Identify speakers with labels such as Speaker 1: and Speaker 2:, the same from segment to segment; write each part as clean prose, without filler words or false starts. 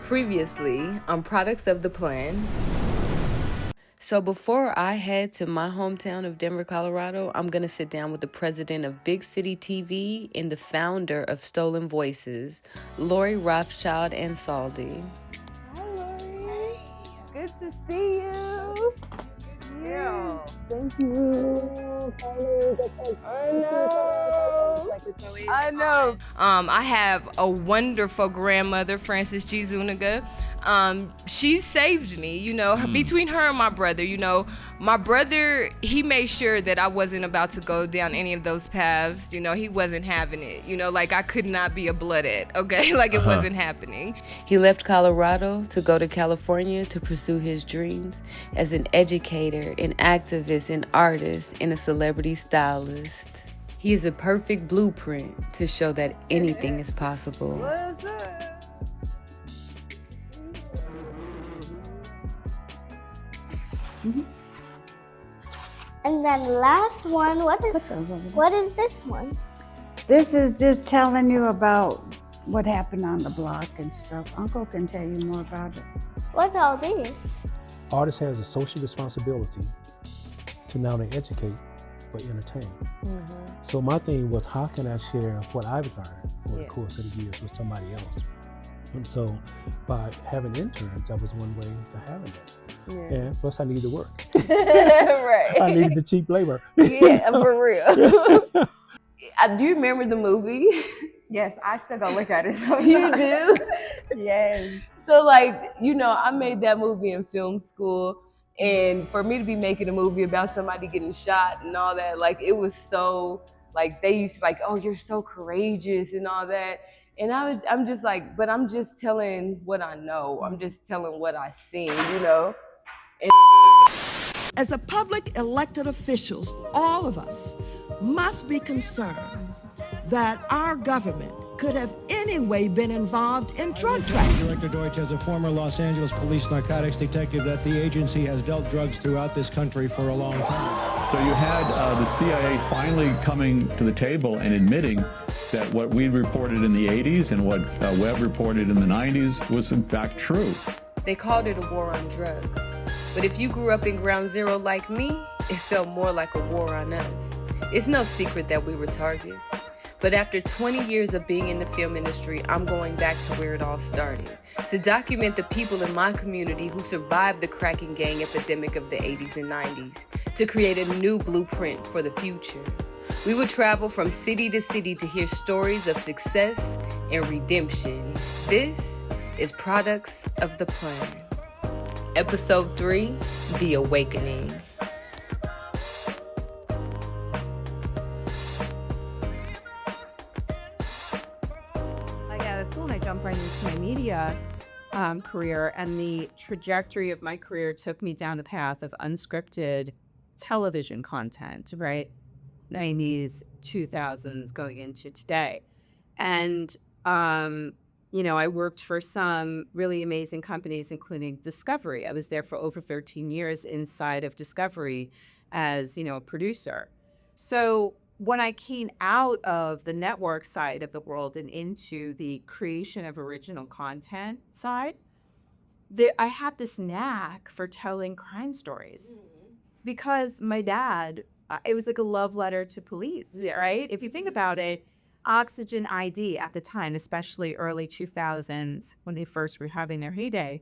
Speaker 1: Previously on Products of the Plan. So before I head to my hometown of Denver, Colorado, I'm going to sit down with the president of Big City TV and the founder of Stolen Voices, Lori Rothschild Ansaldi.
Speaker 2: Hi, Lori. Good to see you.
Speaker 3: Yeah.
Speaker 2: Thank you. I know.
Speaker 3: Like it's always
Speaker 2: I know.
Speaker 1: I have a wonderful grandmother, Frances G. Zuniga. She saved me, between her and my brother. My brother, he made sure that I wasn't about to go down any of those paths. He wasn't having it. I could not be a bloodhead, okay? It wasn't happening. He left Colorado to go to California to pursue his dreams as an educator, an activist, an artist, and a celebrity stylist. He is a perfect blueprint to show that anything is possible.
Speaker 2: What's up?
Speaker 4: And then the last one, what is this one?
Speaker 3: This is just telling you about what happened on the block and stuff. Uncle can tell you more about it.
Speaker 4: What's all this?
Speaker 5: Artist has a social responsibility to not only educate, but entertain. So my thing was, how can I share what I've learned over the course of the years with somebody else? And so by having interns, that was one way to having that.
Speaker 2: Yeah.
Speaker 5: And plus I needed to work.
Speaker 2: Right.
Speaker 5: I needed the cheap labor.
Speaker 2: Yeah, for real. Do you remember the movie?
Speaker 3: Yes, I still go look at it.
Speaker 2: You do?
Speaker 3: Yes.
Speaker 2: So I made that movie in film school, and for me to be making a movie about somebody getting shot and all that, it was so, they used to oh, you're so courageous and all that. And I'm just but I'm just telling what I know. I'm just telling what I seen, And
Speaker 6: As a public elected officials, all of us must be concerned that our government could have anyway been involved in drug trafficking.
Speaker 7: Director Deutsch, as a former Los Angeles police narcotics detective, that the agency has dealt drugs throughout this country for a long time.
Speaker 8: So you had the CIA finally coming to the table and admitting that what we reported in the 80s and what Webb reported in the 90s was in fact true.
Speaker 1: They called it a war on drugs. But if you grew up in ground zero like me, it felt more like a war on us. It's no secret that we were targets. But after 20 years of being in the film industry, I'm going back to where it all started, to document the people in my community who survived the crack and gang epidemic of the 80s and 90s, to create a new blueprint for the future. We would travel from city to city to hear stories of success and redemption. This is Products of the Plan. Episode 3, The Awakening.
Speaker 9: School and I jumped right into my media career, and the trajectory of my career took me down a path of unscripted television content, right? 90s, 2000s, going into today. And, I worked for some really amazing companies, including Discovery. I was there for over 13 years inside of Discovery as, a producer. So when I came out of the network side of the world and into the creation of original content side, I had this knack for telling crime stories because my dad, it was like a love letter to police, right? If you think about it, Oxygen ID at the time, especially early 2000s when they first were having their heyday,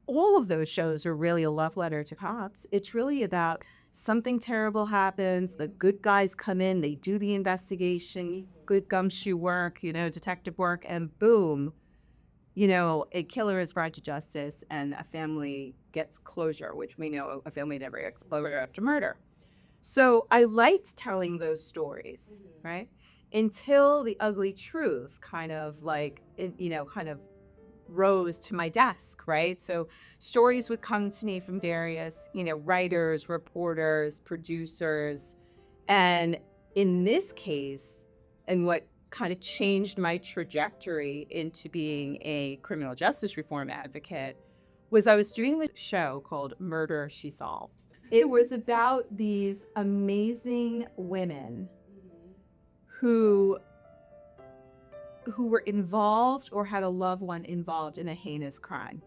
Speaker 9: all of those shows are really a love letter to cops. It's really about something terrible happens, the good guys come in, they do the investigation, good gumshoe work, detective work, and boom, a killer is brought to justice and a family gets closure, which we know a family never gets closure after murder. So I liked telling those stories, right? Until the ugly truth kind of rose to my desk, right? So stories would come to me from various, writers, reporters, producers. And in this case, and what kind of changed my trajectory into being a criminal justice reform advocate was I was doing this show called Murder, She Solved. It was about these amazing women who who were involved or had a loved one involved in a heinous crime.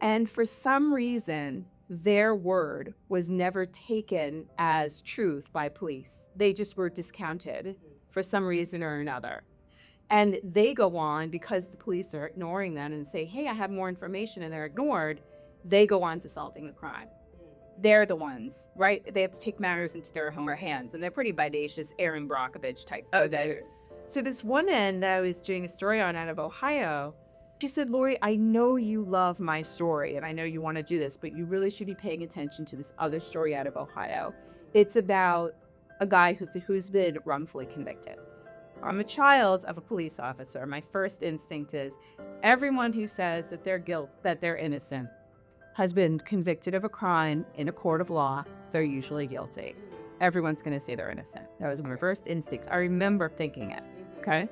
Speaker 9: And for some reason, their word was never taken as truth by police. They just were discounted for some reason or another. And they go on, because the police are ignoring them and say, hey, I have more information, and they're ignored, they go on to solving the crime. They're the ones, right? They have to take matters into their own hands, and they're pretty bodacious, Aaron Brockovich type. So this woman that I was doing a story on out of Ohio, she said, Lori, I know you love my story, and I know you want to do this, but you really should be paying attention to this other story out of Ohio. It's about a guy who's been wrongfully convicted. I'm a child of a police officer. My first instinct is everyone who says that they're innocent, has been convicted of a crime in a court of law, they're usually guilty. Everyone's going to say they're innocent. That was my first instinct. I remember thinking it. Okay.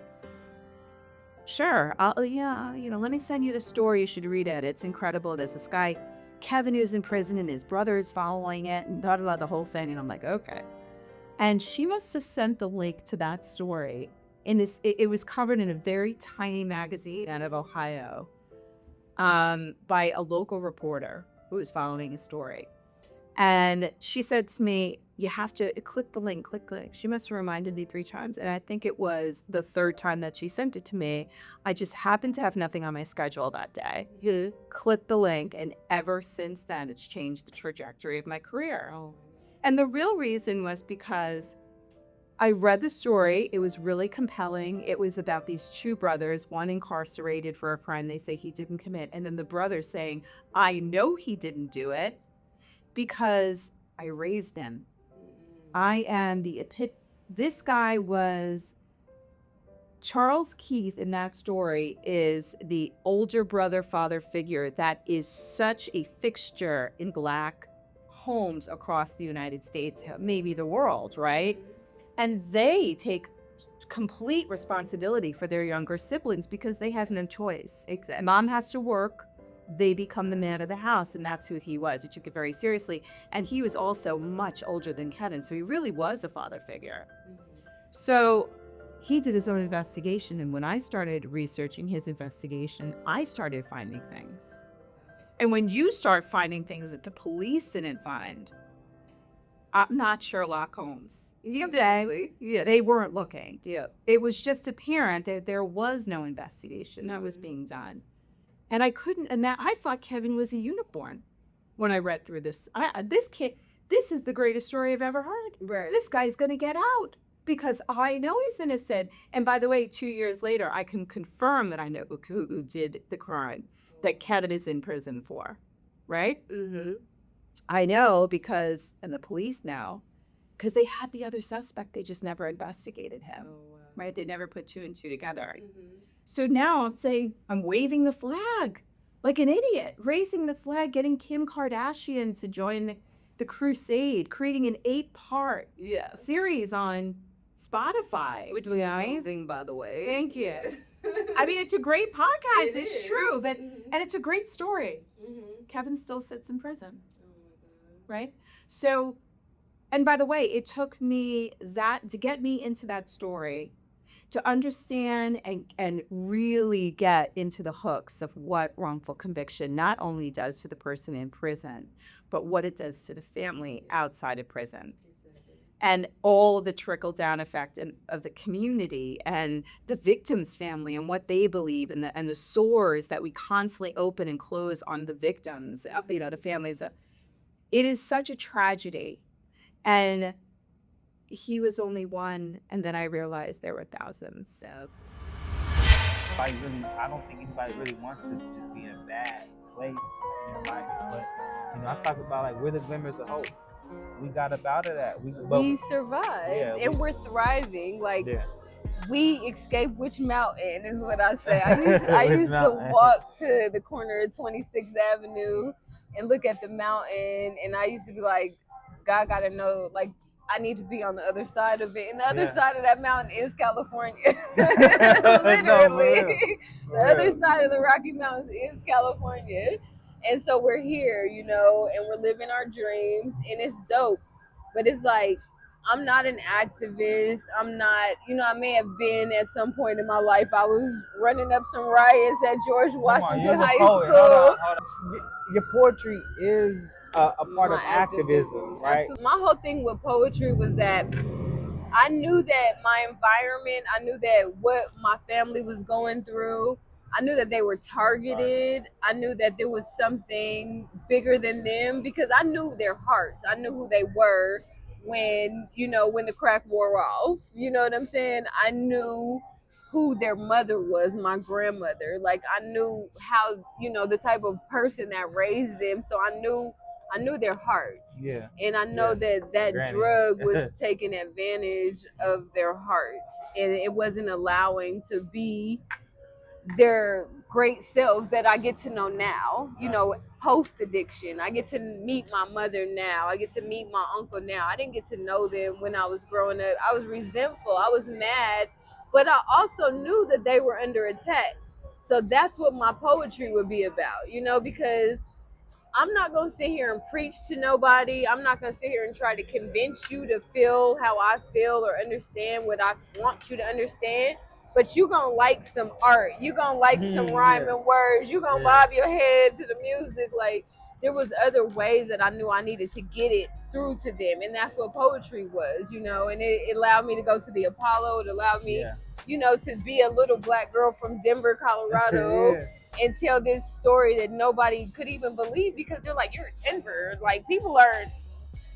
Speaker 9: Sure. Let me send you the story. You should read it. It's incredible. There's this guy, Kevin, who's in prison, and his brother is following it, and the whole thing. And I'm like, okay. And she must have sent the link to that story. It was covered in a very tiny magazine out of Ohio by a local reporter who was following a story. And she said to me, you have to click the link, click the link. She must have reminded me 3 times. And I think it was the 3rd time that she sent it to me. I just happened to have nothing on my schedule that day. Click the link. And ever since then, it's changed the trajectory of my career. And the real reason was because I read the story. It was really compelling. It was about these 2 brothers, one incarcerated for a crime they say he didn't commit. And then the brother saying, I know he didn't do it because I raised him. I am this guy was, Charles Keith in that story is the older brother father figure that is such a fixture in Black homes across the United States, maybe the world, right? And they take complete responsibility for their younger siblings because they have no choice. Exactly. Mom has to work. They become the man of the house, and that's who he was. He took it very seriously. And he was also much older than Kevin, so he really was a father figure. So he did his own investigation, and when I started researching his investigation, I started finding things. And when you start finding things that the police didn't find, I'm not Sherlock Holmes. They weren't looking. It was just apparent that there was no investigation that was being done. And I thought Kevin was a unicorn when I read through this. This is the greatest story I've ever heard. Right. This guy's going to get out because I know he's innocent. And by the way, 2 years later, I can confirm that I know who did the crime that Kevin is in prison for, right? Mm-hmm. I know because, and the police know, because they had the other suspect, they just never investigated him, right? They never put 2 and 2 together. Mm-hmm. So now I'm saying, I'm waving the flag like an idiot, raising the flag, getting Kim Kardashian to join the crusade, creating an 8-part series on Spotify. Which was amazing, by the way. Thank you. I mean, it's a great podcast. It's true. But, and it's a great story. Mm-hmm. Kevin still sits in prison. Right? So, and by the way, it took me to get me into that story, to understand and really get into the hooks of what wrongful conviction not only does to the person in prison, but what it does to the family outside of prison. And all of the trickle-down effect of the community and the victim's family and what they believe and the sores that we constantly open and close on the victims, the families. It is such a tragedy. And he was only one, and then I realized there were thousands. So
Speaker 10: I don't think anybody really wants to just be in a bad place in their life. But I talk about we're the glimmers of hope. We got up out of that. We survived,
Speaker 2: and we're thriving. We escaped which mountain is what I say. I used to walk to the corner of 26th Avenue and look at the mountain, and I used to be like, God gotta know, I need to be on the other side of it. And the other side of that mountain is California. Literally. The other side of the Rocky Mountains is California. And so we're here, and we're living our dreams, and it's dope. But it's I'm not an activist. I'm not, you know, I may have been at some point in my life. I was running up some riots at George Washington High
Speaker 10: Hold
Speaker 2: School.
Speaker 10: on. Your poetry is a part of activism, right?
Speaker 2: My whole thing with poetry was that I knew that my environment, I knew that what my family was going through, I knew that they were targeted. I knew that there was something bigger than them because I knew their hearts. I knew who they were when, you know, when the crack wore off. You know what I'm saying? I knew who their mother was, my grandmother. Like I knew how, you know, the type of person that raised them. So I knew their hearts.
Speaker 10: Yeah.
Speaker 2: And I know that
Speaker 10: Granny.
Speaker 2: drug was taking advantage of their hearts and it wasn't allowing to be their great selves that I get to know now, you know, post addiction. I get to meet my mother now. I get to meet my uncle now. I didn't get to know them when I was growing up. I was resentful. I was mad, but I also knew that they were under attack. So that's what my poetry would be about, you know, because I'm not going to sit here and preach to nobody. I'm not going to sit here and try to convince you to feel how I feel or understand what I want you to understand. But you're going to like some art. You're going to like some rhyming words. You're going to bob your head to the music. Like, there was other ways that I knew I needed to get it through to them. And that's what poetry was, you know. And it allowed me to go to the Apollo. It allowed me, you know, to be a little black girl from Denver, Colorado. And tell this story that nobody could even believe because they're like, you're in Denver. Like, people aren't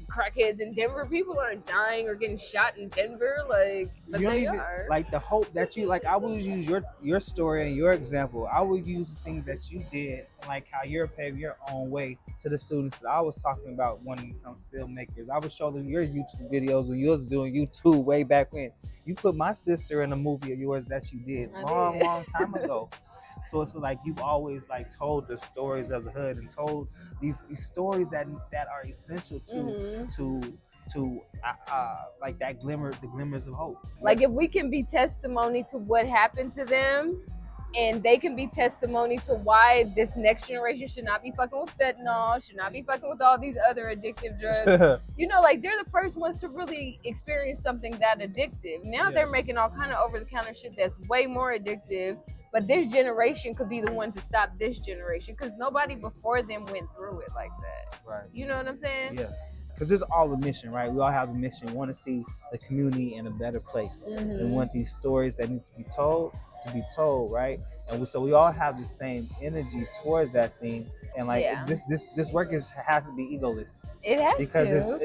Speaker 2: crackheads in Denver. People aren't dying or getting shot in Denver. Like, but they are.
Speaker 10: Like, the hope that you, like, I would use your story and your example. I would use the things that you did, like how you're paving your own way to the students that I was talking about wanting to become filmmakers. I would show them your YouTube videos when you was doing YouTube way back when. You put my sister in a movie of yours that you did long time ago. So it's like you've always like told the stories of the hood and told these stories that are essential to like that the glimmers of hope.
Speaker 2: Like if we can be testimony to what happened to them, and they can be testimony to why this next generation should not be fucking with fentanyl, should not be fucking with all these other addictive drugs. You know, like they're the first ones to really experience something that addictive. Now they're making all kind of over-the-counter shit that's way more addictive. But this generation could be the one to stop this generation because nobody before them went through it like that. Right. You know what I'm saying?
Speaker 10: Yes. Because it's all the mission, right? We all have the mission. We want to see the community in a better place. And we want these stories that need to be told, right? And so we all have the same energy towards that thing. And like this work has to be egoless.
Speaker 2: It has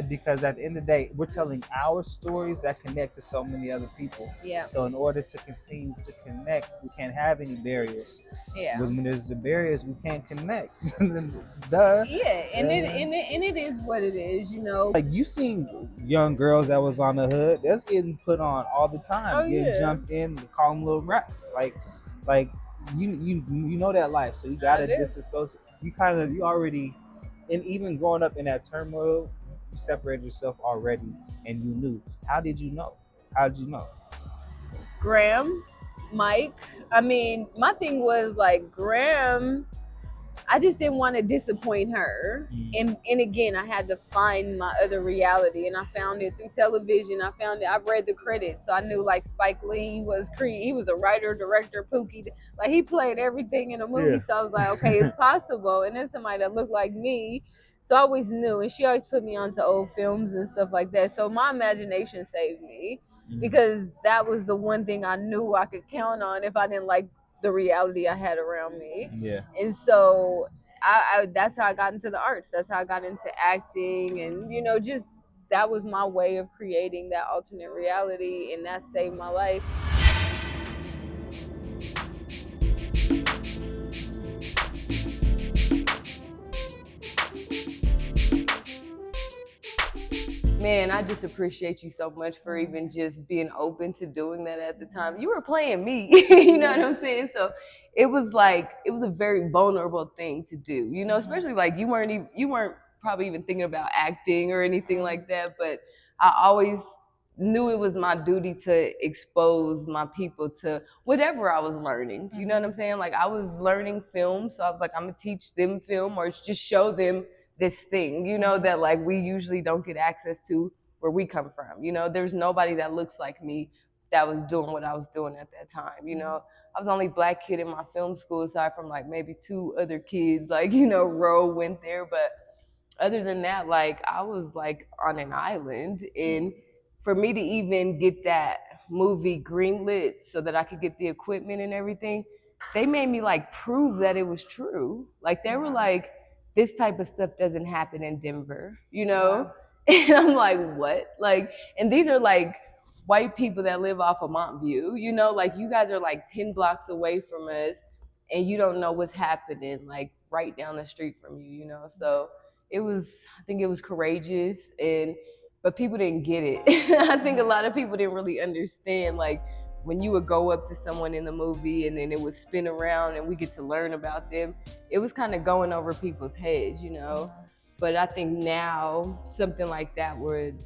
Speaker 10: because at the end of the day, we're telling our stories that connect to so many other people. Yeah. So in order to continue to connect, we can't have any barriers. Yeah. Because when there's the barriers, we can't connect. Duh.
Speaker 2: Yeah, and it is what it is, you know.
Speaker 10: Like you seen young girls that was on the hood, that's getting put on all the time, getting jumped in, call them little rats. Like you know that life, so you gotta disassociate. You already, and even growing up in that turmoil, you separated yourself already, and you knew. How did you know?
Speaker 2: Graham, Mike. I mean, my thing was like Graham. I just didn't want to disappoint her. And again, I had to find my other reality, and I found it through television. I've read the credits, so I knew like Spike Lee was he was a writer, director, Pookie. Like he played everything in a movie. So I was like, okay, it's possible. And then somebody that looked like me. So I always knew, and she always put me onto old films and stuff like that. So my imagination saved me because that was the one thing I knew I could count on if I didn't like the reality I had around me. Yeah. And so I that's how I got into the arts. That's how I got into acting, and you know, just that was my way of creating that alternate reality, and that saved my life. Man, I just appreciate you so much for even just being open to doing that at the time. You were playing me, you know what I'm saying? So it was a very vulnerable thing to do, you know, especially like you weren't probably even thinking about acting or anything like that, but I always knew it was my duty to expose my people to whatever I was learning. You know what I'm saying? Like I was learning film, so I was like, I'm gonna teach them film or just show them this thing, you know, that like we usually don't get access to where we come from. You know, there's nobody that looks like me that was doing what I was doing at that time. You know, I was the only black kid in my film school aside from like maybe 2 other kids, like, you know, Ro went there. But other than that, like, I was like on an island. And for me to even get that movie greenlit so that I could get the equipment and everything, they made me like prove that it was true. Like, they were like, this type of stuff doesn't happen in Denver, you know? And I'm like, what? Like, and these are like white people that live off of Montview, you know? Like, you guys are like 10 blocks away from us and you don't know what's happening like right down the street from you, you know? So it was, I think it was courageous, but people didn't get it. I think a lot of people didn't really understand, like, when you would go up to someone in the movie and then it would spin around and we get to learn about them, it was kind of going over people's heads, you know? But I think now something like that would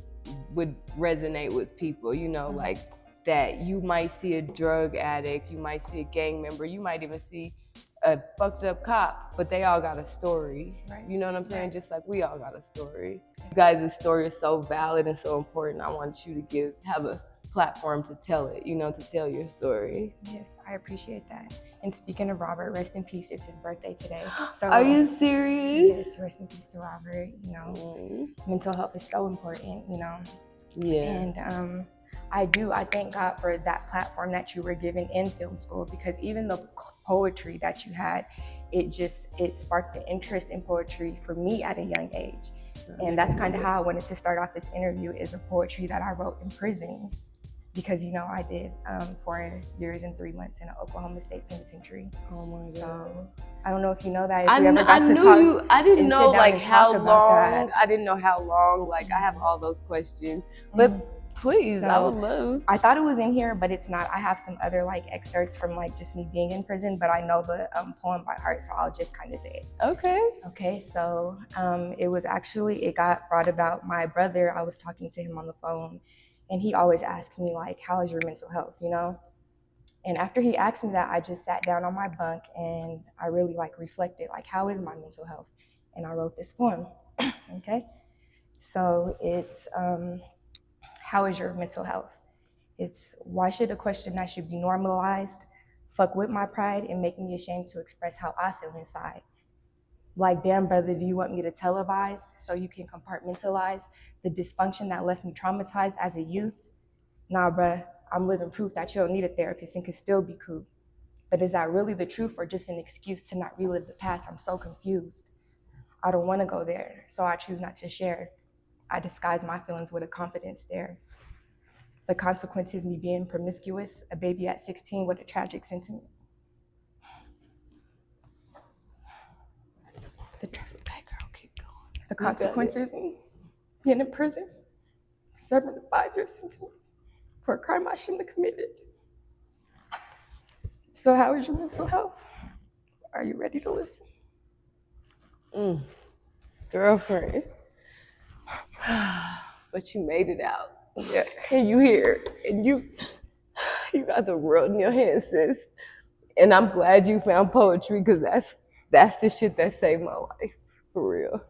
Speaker 2: resonate with people, you know, like that you might see a drug addict, you might see a gang member, you might even see a fucked up cop, but they all got a story. Right. You know what I'm saying? Just like we all got a story. You guys' story is so valid and so important. I want you to have a platform to tell it, you know, to tell your story.
Speaker 11: Yes, I appreciate that. And speaking of Robert, rest in peace. It's his birthday today. So,
Speaker 2: are you serious?
Speaker 11: Yes, rest in peace to Robert. You know, mental health is so important, you know.
Speaker 2: Yeah.
Speaker 11: And I thank God for that platform that you were given in film school, because even the poetry that you had, it sparked the interest in poetry for me at a young age. And that's kind of how I wanted to start off this interview, is a poetry that I wrote in prison. Because, you know, I did 4 years and 3 months in an Oklahoma State penitentiary.
Speaker 2: Oh my God.
Speaker 11: So I don't know if you know that.
Speaker 2: I didn't know like how long. I didn't know how long. Like, I have all those questions. But please, I would love.
Speaker 11: I thought it was in here, but it's not. I have some other like excerpts from like just me being in prison, but I know the poem by heart, so I'll just kind of say it. Okay, so it got brought about. My brother, I was talking to him on the phone, and he always asked me like, how is your mental health, you know? And after he asked me that, I just sat down on my bunk and I really like reflected, like, how is my mental health? And I wrote this poem. Okay, so it's how is your mental health? It's, why should a question that should be normalized fuck with my pride and make me ashamed to express how I feel inside? Like, damn, brother, do you want me to televise so you can compartmentalize the dysfunction that left me traumatized as a youth? Nah, bruh, I'm living proof that you don't need a therapist and can still be cool. But is that really the truth, or just an excuse to not relive the past? I'm so confused. I don't want to go there, so I choose not to share. I disguise my feelings with a confident stare. The consequences, me being promiscuous, a baby at 16 with a tragic sentiment. The consequences, being in prison, serving a 5-year sentence for a crime I shouldn't have committed. So how is your mental health? Are you ready to listen?
Speaker 2: Girlfriend. But you made it out. Yeah. And you here. And you got the world in your hands, sis. And I'm glad you found poetry, because that's the shit that saved my life. For real.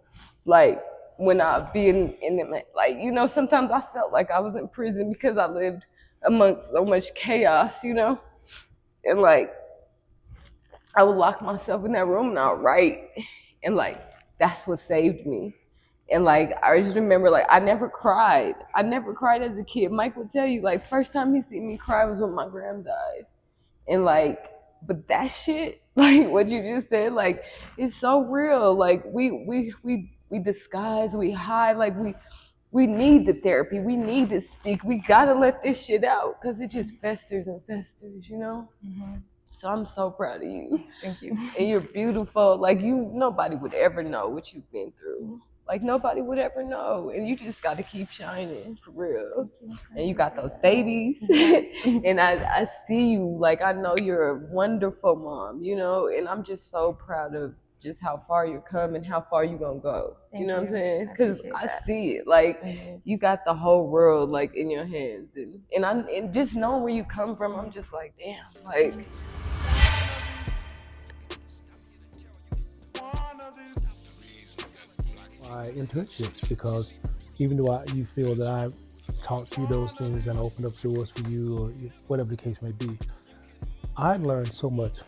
Speaker 2: Like, when I be in them, like, you know, sometimes I felt like I was in prison because I lived amongst so much chaos, you know? And like, I would lock myself in that room and I would write. And like, that's what saved me. And like, I just remember, like, I never cried. I never cried as a kid. Mike would tell you, like, first time he seen me cry was when my gram died. And like, but that shit, like what you just said, like, it's so real. Like, we disguise, we hide, like we need the therapy. We need to speak. We gotta let this shit out, because it just festers and festers, you know? So I'm so proud of you.
Speaker 11: Thank you.
Speaker 2: And you're beautiful. Like, nobody would ever know what you've been through. Like, nobody would ever know. And you just got to keep shining, for real. And you got those babies. And I see you. Like, I know you're a wonderful mom, you know? And I'm just so proud of just how far you're coming, how far you're going to go. You know what I'm saying? Because I see it. Like, you got the whole world, like, in your hands. And just knowing where you come from, I'm just like, damn, like...
Speaker 5: Internships, because even though you feel that I taught you those things and opened up doors for you, or whatever the case may be, I learned so much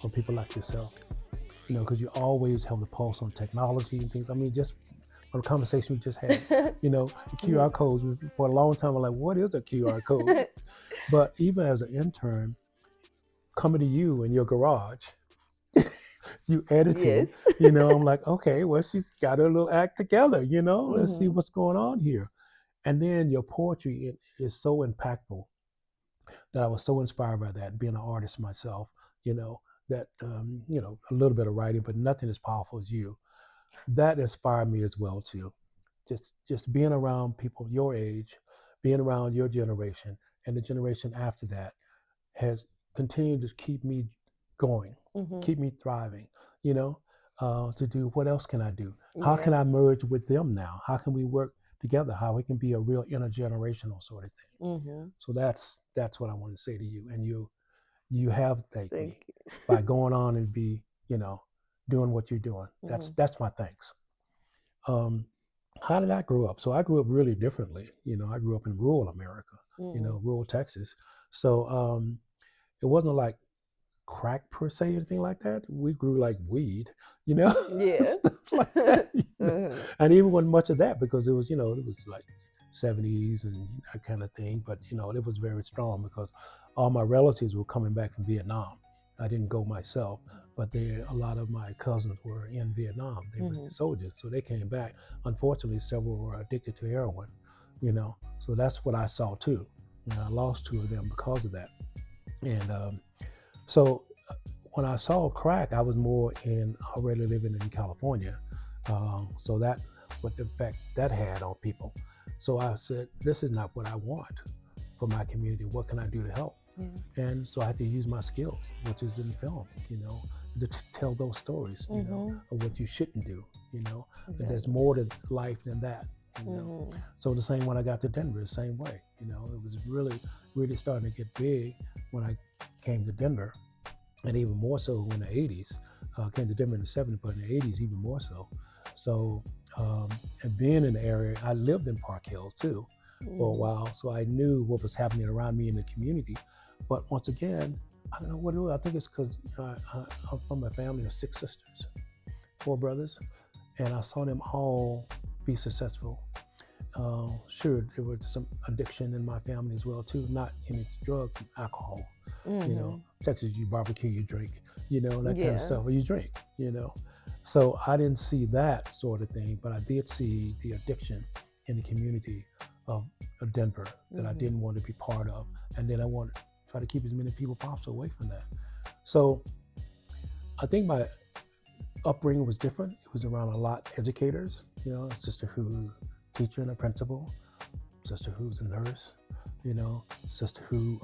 Speaker 5: from people like yourself, you know, because you always have the pulse on technology and things. I mean, just on the conversation we just had, you know, the QR codes, for a long time, I'm like, what is a QR code? But even as an intern, coming to you in your garage, you editing, you know, I'm like, okay, well, she's got her little act together, you know, let's see what's going on here. And then your poetry is so impactful that I was so inspired by that, being an artist myself, you know, that, you know, a little bit of writing, but nothing as powerful as you. That inspired me as well, too. Just being around people your age, being around your generation, and the generation after that has continued to keep me going, keep me thriving, you know, to do what else can I do? How can I merge with them now? How can we work together? How we can be a real intergenerational sort of thing. So that's what I want to say to you. And you have thanked me by going on and be, you know, doing what you're doing. That's my thanks. How did I grow up? So I grew up really differently. You know, I grew up in rural America, you know, rural Texas. So it wasn't like crack per se, anything like that. We grew like weed, you know, stuff like that. You know? And even wasn't much of that because it was, you know, it was like 70s and that kind of thing. But, you know, it was very strong because all my relatives were coming back from Vietnam. I didn't go myself, but a lot of my cousins were in Vietnam. They were soldiers, so they came back. Unfortunately, several were addicted to heroin, you know, so that's what I saw too. And I lost 2 of them because of that. And so when I saw crack, I was more already living in California. So that, what the effect that had on people. So I said, this is not what I want for my community. What can I do to help? And so I had to use my skills, which is in film, you know, to tell those stories, you know, of what you shouldn't do, you know. But there's more to life than that, you know. So the same when I got to Denver, the same way, you know, it was really, really starting to get big when I came to Denver, and even more so in the 80s. Came to Denver in the 70s, but in the 80s, even more so. So, and being in the area, I lived in Park Hill too for a while, so I knew what was happening around me in the community. But once again, I don't know what it was. I think it's because I'm from a family of 6 sisters, 4 brothers, and I saw them all be successful. Sure, there was some addiction in my family as well too, not any drugs, alcohol. You know, Texas, you barbecue, you drink, you know, that kind of stuff, or you drink, you know. So I didn't see that sort of thing, but I did see the addiction in the community of Denver that I didn't want to be part of. And then I wanted to try to keep as many people possible away from that. So I think my upbringing was different. It was around a lot of educators, you know, a sister who's a teacher and a principal, sister who's a nurse, you know, sister who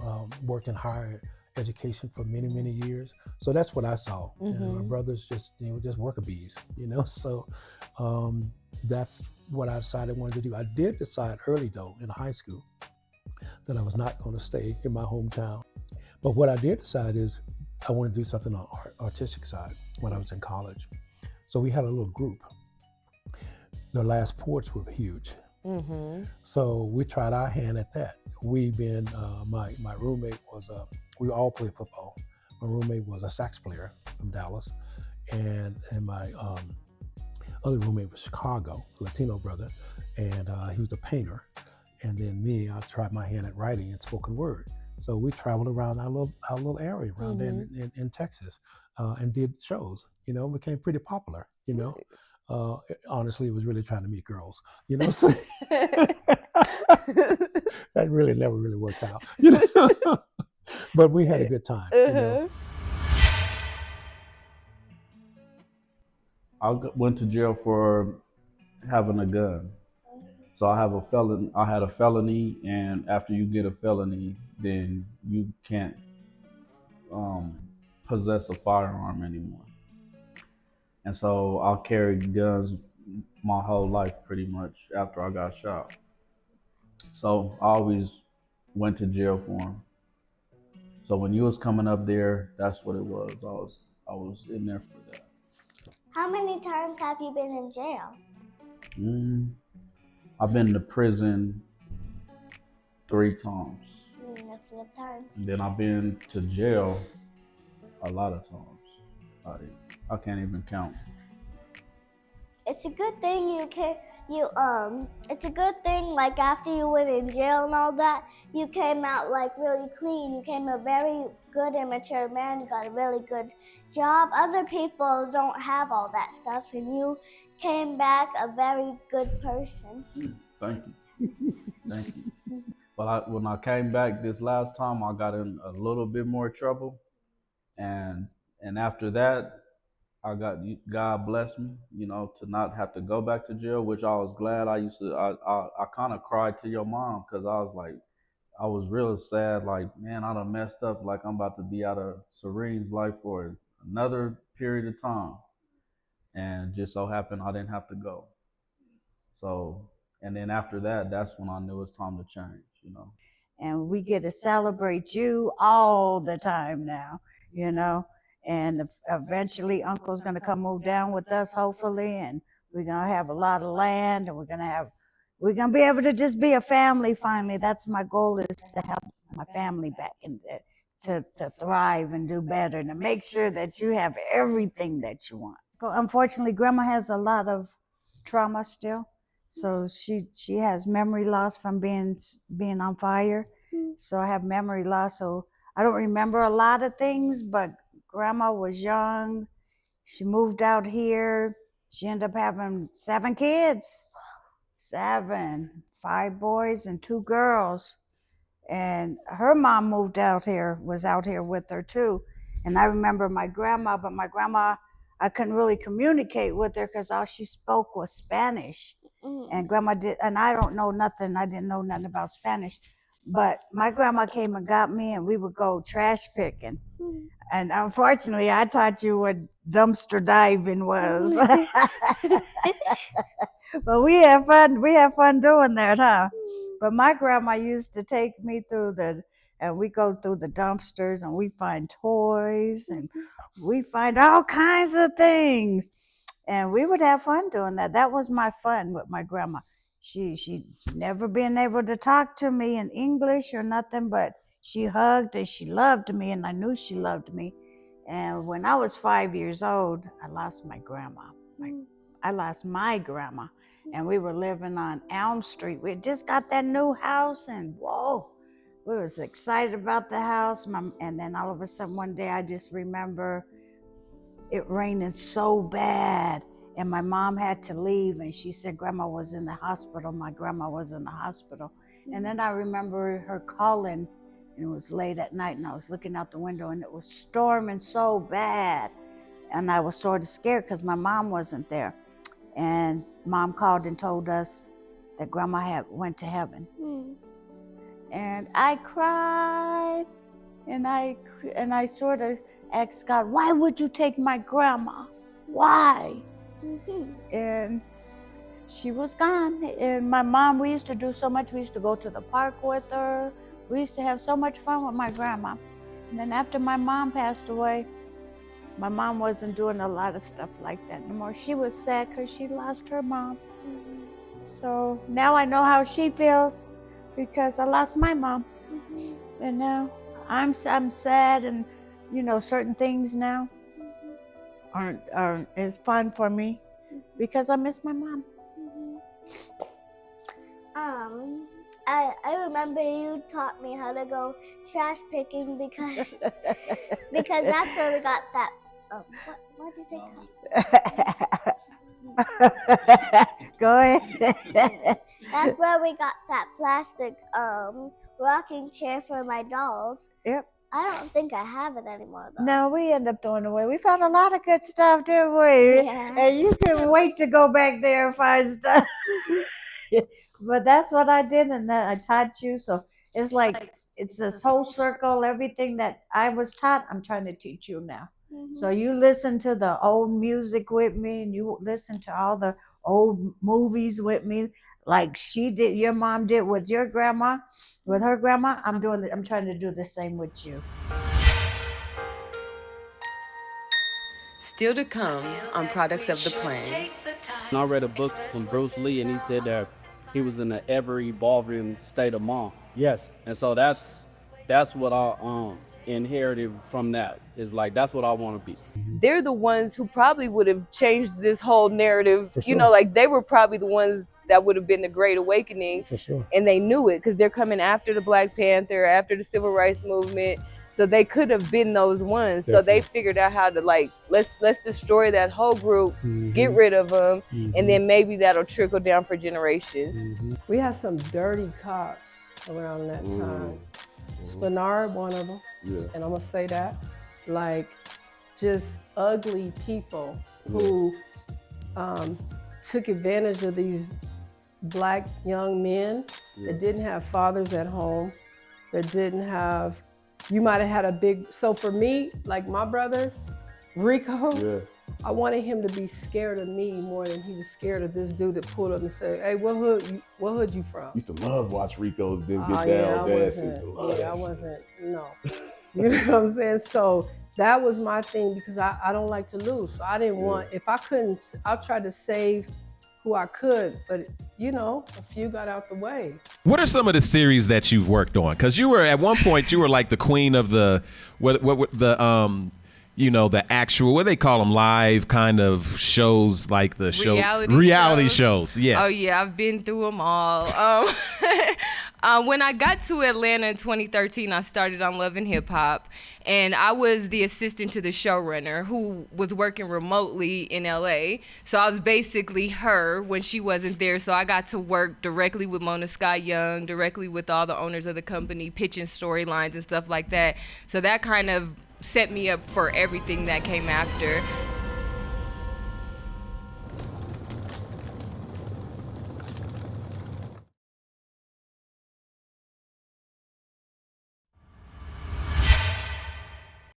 Speaker 5: worked in higher education for many, many years. So that's what I saw. And my brothers just, you know, just worker bees, you know. So that's what I decided I wanted to do. I did decide early though in high school that I was not going to stay in my hometown. But what I did decide is I want to do something on the artistic side when I was in college. So we had a little group. The last ports were huge. So we tried our hand at that. We being, my roommate was, we all played football. My roommate was a sax player from Dallas. And my other roommate was Chicago, a Latino brother. And he was a painter. And then me, I tried my hand at writing and spoken word. So we traveled around our little area around there in Texas and did shows, you know, became pretty popular, you know. Honestly, it was really trying to meet girls, you know. So that really never really worked out, you know. But we had a good time, you know.
Speaker 12: I went to jail for having a gun. So I had a felony, and after you get a felony, then you can't possess a firearm anymore. And so I carried guns my whole life pretty much after I got shot. So I always went to jail for them. So when you was coming up there, that's what it was. I was in there for that.
Speaker 4: How many times have you been in jail?
Speaker 12: I've been to prison 3 times.
Speaker 4: That's a lot of times.
Speaker 12: And then I've been to jail a lot of times. I can't even count.
Speaker 4: It's a good thing it's a good thing, like, after you went in jail and all that, you came out, like, really clean. You came a very good and mature man. You got a really good job. Other people don't have all that stuff, and you came back a very good person.
Speaker 12: Thank you. Thank you. But when I came back this last time, I got in a little bit more trouble. And after that, God blessed me, you know, to not have to go back to jail, which I was glad. I kind of cried to your mom because I was like, I was real sad, like, man, I done messed up, like I'm about to be out of Serene's life for another period of time. And just so happened I didn't have to go. So, and then after that, that's when I knew it's time to change, you know.
Speaker 3: And we get to celebrate you all the time now, you know. And eventually Uncle's going to come move down with us, hopefully, and we're going to have a lot of land, and we're going to be able to just be a family finally. That's my goal, is to have my family back and to thrive and do better, and to make sure that you have everything that you want. Unfortunately, Grandma has a lot of trauma still. So she has memory loss from being on fire. So I have memory loss. So I don't remember a lot of things, but Grandma was young. She moved out here. She ended up having 7 kids. 7, 5 boys and 2 girls. And her mom moved out here, was out here with her too. And I remember my grandma, but my grandma, I couldn't really communicate with her because all she spoke was Spanish. And Grandma did, and I didn't know nothing about Spanish. But my grandma came and got me, and we would go trash picking. And unfortunately, I taught you what dumpster diving was. But we have fun doing that, huh? But my grandma used to take me through and we go through the dumpsters, and we find toys, and we find all kinds of things. And we would have fun doing that. That was my fun with my grandma. She never been able to talk to me in English or nothing, but she hugged and she loved me, and I knew she loved me. And when I was 5 years old, I lost my grandma. I lost my grandma, and we were living on Elm Street. We had just got that new house, and whoa, we was excited about the house. And then all of a sudden one day, I just remember it raining so bad, and my mom had to leave, and she said Grandma was in the hospital. My grandma was in the hospital. And then I remember her calling, and it was late at night, and I was looking out the window, and it was storming so bad. And I was sort of scared because my mom wasn't there. And Mom called and told us that Grandma went to heaven. And I cried, and I sort of asked God, why would you take my grandma? Why? And she was gone. And my mom, we used to do so much. We used to go to the park with her. We used to have so much fun with my grandma. And then after my mom passed away, my mom wasn't doing a lot of stuff like that anymore. She was sad because she lost her mom. So now I know how she feels because I lost my mom. And now I'm sad, and you know, certain things now aren't as fun for me because I miss my mom.
Speaker 4: I remember you taught me how to go trash picking because that's where we got that. What did you say?
Speaker 3: Go ahead.
Speaker 4: That's where we got that plastic rocking chair for my dolls.
Speaker 3: Yep.
Speaker 4: I don't think I have it anymore, though.
Speaker 3: No, we end up throwing it away. We found a lot of good stuff, didn't we?
Speaker 4: Yeah.
Speaker 3: And you can wait to go back there and find stuff. But that's what I did, and then I taught you. So it's like, it's this whole circle. Everything that I was taught, I'm trying to teach you now. So you listen to the old music with me, and you listen to all the old movies with me, like she did, your mom did with your grandma, with her grandma. I'm trying to do the same with you.
Speaker 1: Still to come on Products of the Plan.
Speaker 13: I read a book from Bruce Lee, and he said that he was in an ever-evolving state of mind. Yes. And so that's what I inherited from that. Is like, that's what I want to be.
Speaker 2: They're the ones who probably would have changed this whole narrative.
Speaker 5: For
Speaker 2: You
Speaker 5: sure.
Speaker 2: know, like they were probably the ones that would have been the Great Awakening.
Speaker 5: For sure.
Speaker 2: And they knew it because they're coming after the Black Panther, after the Civil Rights Movement. So they could have been those ones. So they figured out how to like, let's destroy that whole group, get rid of them, and then maybe that'll trickle down for generations.
Speaker 14: We had some dirty cops around that time. Spinard, one of them, and I'm gonna say that, like just ugly people who took advantage of these Black young men that didn't have fathers at home, that didn't have, you might have had a big, so for me, like my brother, Rico, I wanted him to be scared of me more than he was scared of this dude that pulled up and said, hey, what hood you from?
Speaker 15: Used to love watch Rico's then get
Speaker 14: Yeah, I wasn't, no. You know what I'm saying? So that was my thing because I don't like to lose. So I didn't want, if I couldn't, I tried to save who I could, but you know, a few got out the way.
Speaker 16: What are some of the series that you've worked on? Because you were at one point, you were like the queen of the you know, the actual, what do they call them, live kind of shows, like the show reality shows. Yes.
Speaker 1: Oh yeah, I've been through them all. When I got to Atlanta in 2013, I started on Love and Hip Hop, and I was the assistant to the showrunner who was working remotely in LA. So I was basically her when she wasn't there. So I got to work directly with Mona Scott Young, directly with all the owners of the company, pitching storylines and stuff like that. So that kind of set me up for everything that came after.